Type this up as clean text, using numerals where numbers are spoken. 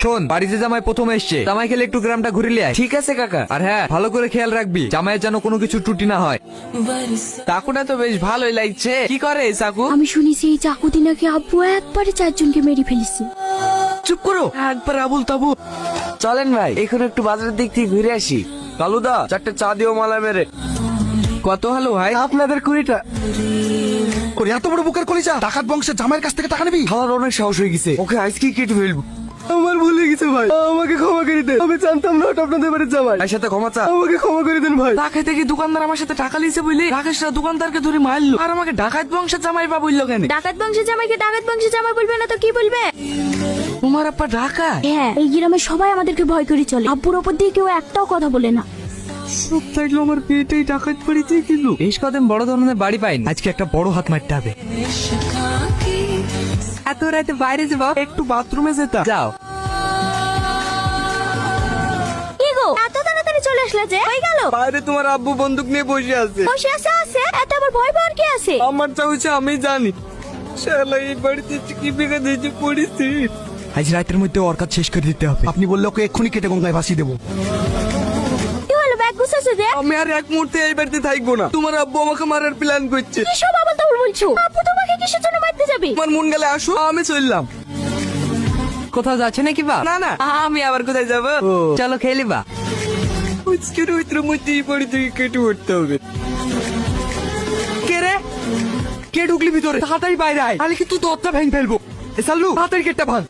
শোন, বাড়িতে জামাই প্রথম এসছে, জামাই খেলে একটু গ্রামটা ঘুরিলে আয়। ঠিক আছে কাকা। আর হ্যাঁ, ভালো করে খেয়াল রাখবি জামাইয়ের যেন কোনো কিছু ত্রুটি না হয়। চাকুটা তো বেশ ভালোই লাগছে। কি করে এই চাকু? আমি শুনেছি এই চাকু দিয়ে নাকি আব্বু একবারে 4 জনকে মেরে ফেলেছে। চুপ করো, একবার আবুল তাবু। চলেন ভাই, এখন একটু বাজারের দিক থেকে ঘুরে আসি। কালুদা, 4টে চা দিও মালা মেরে। কত হলো ভাই? আপনাদের 20টা। ওর এত বড় বুকের কলিজা, ডাকাত বংশের জামাইয়ের কাছ থেকে টাকা নিবি? খালার অনেক সাহস হয়ে গেছে, ওকে আজকে কেটে ফেলবো। আমার ভুল হয়ে গেছে ভাই, আমাকে ক্ষমা করে দেন। আমি জানতাম না ওটা আপনাদের বাড়ির জামাই। ভাই সাথে ক্ষমা চা। আমাকে ক্ষমা করে দেন ভাই। ঢাকায় থেকে দোকানদার আমার সাথে টাকা লিয়েছে বুঝলি, রাকেশরা দোকানদারকে ধরে মারলো আর আমাকে ডাকাত বংশের জামাই বা বললো কেন? ডাকাত বংশের জামাইকে ডাকাত বংশের জামাই বলবে না তো কি বলবে? তোমার আপা ঢাকায়? হ্যাঁ, এই গ্রামে সবাই আমাদেরকে ভয় করে চলে। আব্বুর ওপর দিয়ে কেউ একটাও কথা বলে না। সব থাকলো আমার পেটেই ডাকাত পড়েছে কিন্তু। বেশ কদিন বড় ধরনের বাড়ি পাইনি, আজকে একটা বড় হাত মারতে হবে। এত রাতে বাইরে যাবো, একটু বাথরুমে যেতাম। যাও। কি গো, এত তাড়াতাড়ি চলে আসলে যে? হয়ে গেল? বাইরে তোমার আব্বু বন্দুক নিয়ে বসে আছে। বসে আছে এত আবার ভয় পাওয়ার কি আছে? আমার চা হচ্ছে আমি জানি। শালা এই বাড়িতে কি বেকা দিয়েছে পড়েছি। আজ রাতের মধ্যে ওর কাজ শেষ করে দিতে হবে। আপনি বললে ওকে এক্ষুনি কেটে গঙ্গায় ভাসিয়ে দেবো। কি হলো, ব্যাগ গুছাছে যে? আমি আর এক মুহূর্তে এই বাড়িতে থাকবো না। তোমার আব্বু আমাকে মারার প্ল্যান করছে। কি সব আবার তাবল বলছো? আব্বু তোমাকে কিসের জন্য মারতে যাবে? তোমার মন গেলে আসো, আমি চললাম। কোথাও যাচ্ছে নাকি বা? না না, আমি আবার কোথায় যাবো? চলো খেলি বা। আজকের ভিতরের মধ্যে এই বাড়ি থেকে কেটে উঠতে হবে। কে রে? কে ঢুকলি ভিতরে? তাড়াতাড়ি বাইরে আয়, তাহলে কিন্তু দরজা ভেঙে ফেলবো। এ সাল্লু, তাড়াতাড়ি গেটটা ভাঙ।